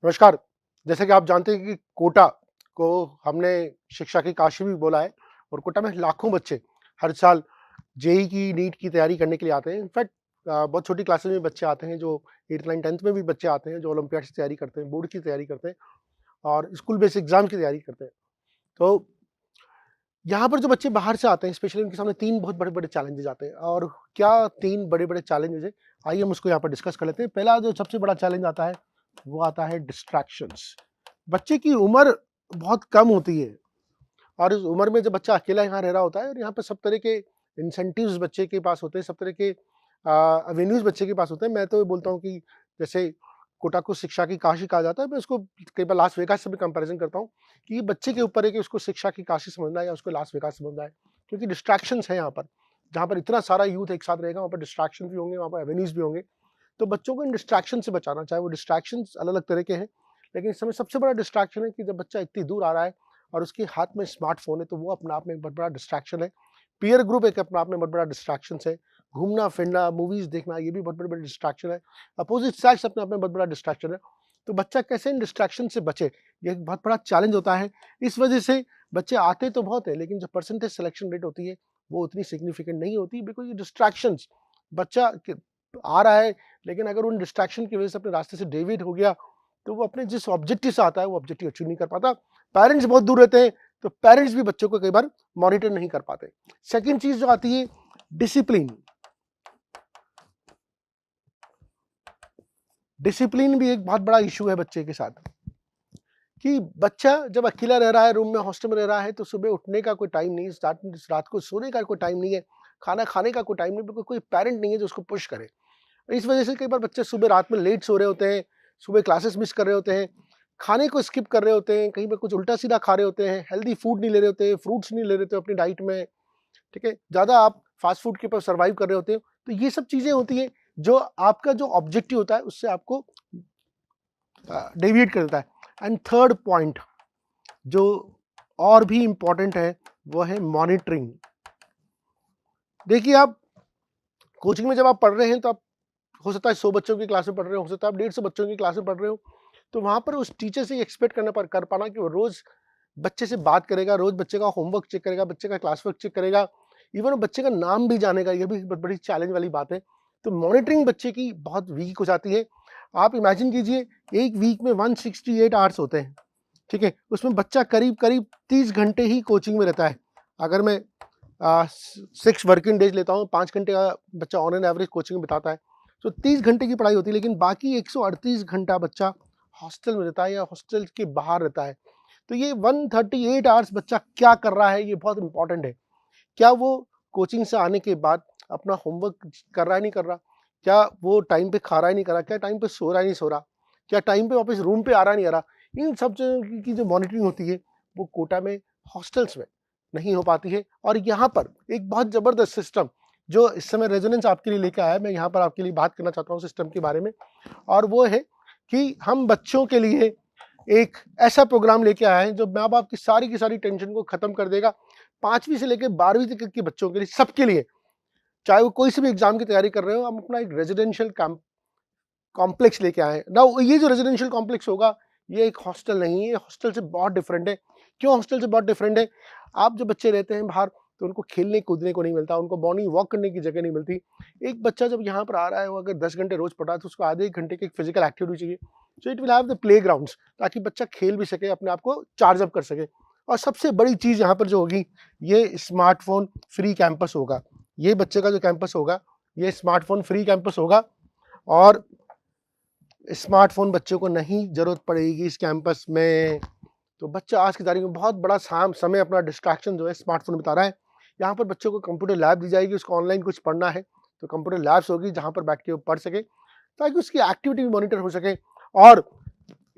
नमस्कार। जैसे कि आप जानते हैं कि कोटा को हमने शिक्षा की काशी भी बोला है और कोटा में लाखों बच्चे हर साल जेईई की, नीट की तैयारी करने के लिए आते हैं। इनफैक्ट बहुत छोटी क्लासेस में बच्चे आते हैं जो 8th, 9th, 10th में भी बच्चे आते हैं जो ओलंपियाड की तैयारी करते हैं, बोर्ड की तैयारी करते हैं और स्कूल बेस्ड एग्ज़ाम की तैयारी करते हैं। तो यहाँ पर जो बच्चे बाहर से आते हैं स्पेशली उनके सामने 3 बहुत बड़े-बड़े चैलेंजेज़ आते हैं और क्या 3 बड़े-बड़े चैलेंजेज़ हैं, आइए हम उसको यहाँ पर डिस्कस कर लेते हैं। पहला जो सबसे बड़ा चैलेंज आता है, वो आता है डिस्ट्रैक्शंस। बच्चे की उम्र बहुत कम होती है और इस उम्र में जब बच्चा अकेला यहाँ रह रहा होता है और यहाँ पे सब तरह के इंसेंटिव्स बच्चे के पास होते हैं, सब तरह के एवेन्यूज़ बच्चे के पास होते हैं। मैं तो ये बोलता हूँ कि जैसे कोटा को शिक्षा की काशी कहा जाता है, मैं उसको कई बार लास वेगास से भी कंपैरिज़न करता हूँ कि ये बच्चे के ऊपर है कि उसको शिक्षा की काशी समझना है या उसको लास वेगास समझना है। क्योंकि डिस्ट्रैक्शंस हैं यहाँ पर, जहाँ पर इतना सारा यूथ एक साथ रहेगा, वहाँ पर डिस्ट्रैक्शन भी होंगे, वहाँ पर एवेन्यूज़ भी होंगे। तो बच्चों को इन डिस्ट्रैक्शन से बचाना, चाहे वो डिस्ट्रैक्शंस अलग-अलग तरह के हैं, लेकिन इस समय सबसे बड़ा डिस्ट्रैक्शन है कि जब बच्चा इतनी दूर आ रहा है और उसके हाथ में स्मार्टफ़ोन है, तो वो अपने आप में एक बहुत बड़ा डिस्ट्रैक्शन है। पीयर ग्रुप एक अपने आप में बहुत बड़ा डिस्ट्रैक्शंस है। घूमना-फिरना, मूवीज़ देखना, ये भी बहुत बड़े-बड़े डिस्ट्रैक्शन है। अपोज़िट सेक्स अपने आप में बहुत बड़ा डिस्ट्रैक्शन है। तो बच्चा कैसे इन डिस्ट्रैक्शन से बचे, ये एक बहुत बड़ा चैलेंज होता है। इस वजह से बच्चे आते तो बहुत हैं, लेकिन जो परसेंटेज सिलेक्शन रेट होती है, वो उतनी सिग्निफिकेंट नहीं होती बिकॉज़ ये डिस्ट्रैक्शंस बच्चा क आ रहा है, लेकिन अगर उन डिस्ट्रैक्शन की वजह से अपने रास्ते से डेविएट हो गया, तो वो अपने जिस ऑब्जेक्टिव से आता है, वो ऑब्जेक्टिव अचीव नहीं कर पाता। पेरेंट्स बहुत दूर रहते हैं, तो पेरेंट्स भी बच्चों को कई बार मॉनिटर नहीं कर पाते। सेकंड चीज़ जो आती है डिसिप्लिन। डिसिप्लिन भी एक बहुत बड़ा इश्यू है बच्चे के साथ कि बच्चा जब अकेला रह रहा है, रूम में, हॉस्टल में रह रहा है, तो सुबह उठने का कोई टाइम नहीं, रात को सोने का कोई टाइम नहीं है, खाना खाने का कोई टाइम नहीं, बिकॉज़ कोई पेरेंट नहीं है जो उसको पुश करे। इस वजह से कई बार बच्चे सुबह रात में लेट सो रहे होते हैं, सुबह क्लासेस मिस कर रहे होते हैं, खाने को स्किप कर रहे होते हैं, कहीं पे कुछ उल्टा-सीधा खा रहे होते हैं, हेल्दी फूड नहीं ले रहे होते, फ्रूट्स नहीं ले रहे होते अपनी डाइट में, ठीक है? ज़्यादा आप फास्ट फूड के ऊपर सर्वाइव कर रहे होते हो। तो ये सब चीज़ें होती हैं, जो आपका जो ऑब्जेक्टिव होता है, उससे आपको डेविएट कर देता है। एंड थर्ड पॉइंट जो और भी इम्पोर्टेंट है, वो है मॉनिटरिंग। देखिए आप कोचिंग में जब आप पढ़ रहे हैं, तो आप हो सकता है 100 बच्चों की क्लास में पढ़ रहे हो सकता है आप 150 बच्चों की क्लास में पढ़ रहे हो, तो वहाँ पर उस टीचर से एक्सपेक्ट कर पाना कि वो रोज़ बच्चे से बात करेगा, रोज़ बच्चे का होमवर्क चेक करेगा, बच्चे का क्लास वर्क चेक करेगा, इवन वो बच्चे का नाम भी जानेगा, ये भी बहुत बड़ी चैलेंज वाली बात है। तो मॉनिटरिंग बच्चे की बहुत वीक हो जाती है। आप इमेजिन कीजिए, एक वीक में 168 आवर्स होते हैं, ठीक है? उसमें बच्चा करीब-करीब 30 घंटे ही कोचिंग में रहता है। अगर मैं 6 वर्किंग डेज़ लेता हूँ, 5 घंटे का बच्चा ऑन एन एवरेज कोचिंग में बिताता है। तो 30 घंटे की पढ़ाई होती है, लेकिन बाकी 138 घंटा बच्चा हॉस्टल में रहता है या हॉस्टल के बाहर रहता है। तो ये 138 आवर्स बच्चा क्या कर रहा है, ये बहुत इंपॉर्टेंट है। क्या वो कोचिंग से आने के बाद अपना होमवर्क कर रहा है, नहीं कर रहा? क्या वो टाइम पे खा रहा है, नहीं कर रहा? क्या टाइम पे सो रहा है, नहीं सो रहा? क्या टाइम पे वापस रूम पे आ रहा है, नहीं आ रहा? इन सब चीज़ों की जो मॉनिटरिंग होती है, वो कोटा में हॉस्टल्स में नहीं हो पाती है। और यहाँ पर एक बहुत ज़बरदस्त सिस्टम जो इस समय रेजोनेंस आपके लिए लेके आया है, मैं यहाँ पर आपके लिए बात करना चाहता हूँ सिस्टम के बारे में, और वो है कि हम बच्चों के लिए एक ऐसा प्रोग्राम लेके आए हैं जो माँ-बाप की सारी टेंशन को खत्म कर देगा। 5वीं से लेके 12वीं तक के बच्चों के लिए, सबके लिए, चाहे वो कोई से भी एग्ज़ाम की तैयारी कर रहे हो, हम अपना एक रेज़िडेंशियल कॉम्प्लेक्स लेके आए हैं। नाउ ये जो रेज़िडेंशियल कॉम्प्लेक्स होगा, ये एक हॉस्टल नहीं है, ये हॉस्टल से बहुत डिफरेंट है। क्यों हॉस्टल से बहुत डिफरेंट है? आप जो बच्चे रहते हैं बाहर, तो उनको खेलने-कूदने को नहीं मिलता, उनको मॉर्निंग वॉक करने की जगह नहीं मिलती। एक बच्चा जब यहाँ पर आ रहा है, वो अगर 10 घंटे रोज़ पढ़ रहा है, तो उसको आधे 1 घंटे की एक फिज़िकल एक्टिविटी चाहिए। So it will have the playgrounds, ताकि बच्चा खेल भी सके, अपने आप को चार्ज अप कर सके। और सबसे बड़ी चीज़ यहाँ पर जो होगी, ये स्मार्टफ़ोन फ्री कैंपस होगा। ये बच्चे का जो कैंपस होगा, ये स्मार्टफ़ोन फ्री कैंपस होगा और स्मार्टफ़ोन बच्चों को नहीं ज़रूरत पड़ेगी इस कैंपस में। तो बच्चा आज की तारीख में बहुत बड़ा समय अपना डिस्ट्रैक्शन जो है स्मार्टफ़ोन में बिता रहा है। यहाँ पर बच्चों को कंप्यूटर लैब दी जाएगी, उसको ऑनलाइन कुछ पढ़ना है, तो कंप्यूटर लैब्स होगी जहाँ पर बैठ के वो पढ़ सके, ताकि उसकी एक्टिविटी भी मॉनिटर हो सके। और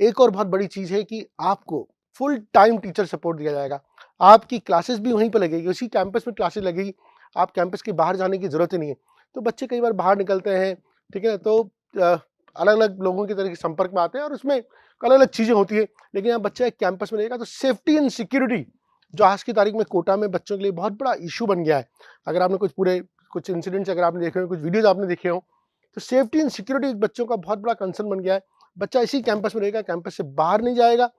एक और बहुत बड़ी चीज़ है कि आपको फुल टाइम टीचर सपोर्ट दिया जाएगा। आपकी क्लासेस भी वहीं पे लगेगी, उसी कैंपस में क्लासेस लगेगी, आप कैंपस के बाहर जाने की ज़रूरत ही नहीं है। तो बच्चे कई बार बाहर निकलते हैं, ठीक है? तो अलग-अलग लोगों की तरह के संपर्क में आते हैं और उसमें अलग-अलग चीज़ें होती हैं, लेकिन अब बच्चा एक कैंपस में रहेगा, तो सेफ्टी एंड सिक्योरिटी जो आज की तारीख में कोटा में बच्चों के लिए बहुत बड़ा इश्यू बन गया है। अगर आपने कुछ इंसिडेंट्स अगर आपने देखे हों, कुछ वीडियोज़ आपने देखे हों, तो सेफ्टी एंड सिक्योरिटी बच्चों का बहुत बड़ा कंसर्न बन गया है। बच्चा इसी कैंपस में रहेगा, कैंपस से बाहर नहीं जाएगा,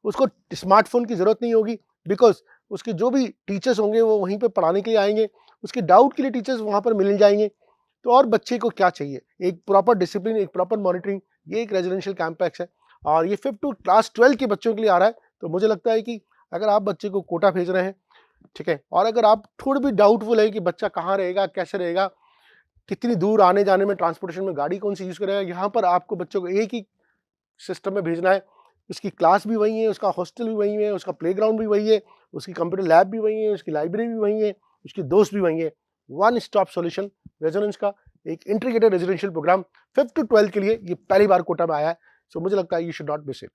उसको स्मार्टफोन की ज़रूरत नहीं होगी, बिकॉज़ उसके जो भी टीचर्स होंगे वो वहीं पे पढ़ाने के लिए आएंगे, उसके डाउट के लिए टीचर्स वहाँ पर मिल जाएंगे। तो और बच्चे को क्या चाहिए, एक प्रॉपर डिसिप्लिन, एक प्रॉपर मॉनिटरिंग। ये एक रेजिडेंशियल कैंपस है और ये 5th टू क्लास 12 के बच्चों के लिए आ रहा है। तो मुझे लगता है कि अगर आप बच्चे को कोटा भेज रहे हैं, ठीक है, और अगर आप थोड़ी भी डाउटफुल है कि बच्चा कहाँ रहेगा, कैसे रहेगा, कितनी दूर आने जाने में ट्रांसपोर्टेशन में गाड़ी कौन सी यूज़ करेगा, यहाँ पर आपको बच्चों को एक ही सिस्टम में भेजना है। उसकी क्लास भी वही है, उसका हॉस्टल भी वही है, उसका प्लेग्राउंड भी वही है, उसकी कंप्यूटर लैब भी वही है, उसकी लाइब्रेरी भी वही है, उसके दोस्त भी वही है। वन स्टॉप सॉल्यूशन रेजोनेंस का एक integrated residential programme 5th to 12 के लिए ये पहली बार कोटा में आया है। सो मुझे लगता है you should not miss it.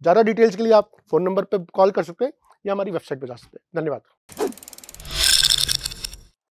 ज़्यादा डिटेल्स के लिए आप फ़ोन नंबर पे कॉल कर सकते हैं या हमारी वेबसाइट पे जा सकते हैं। धन्यवाद।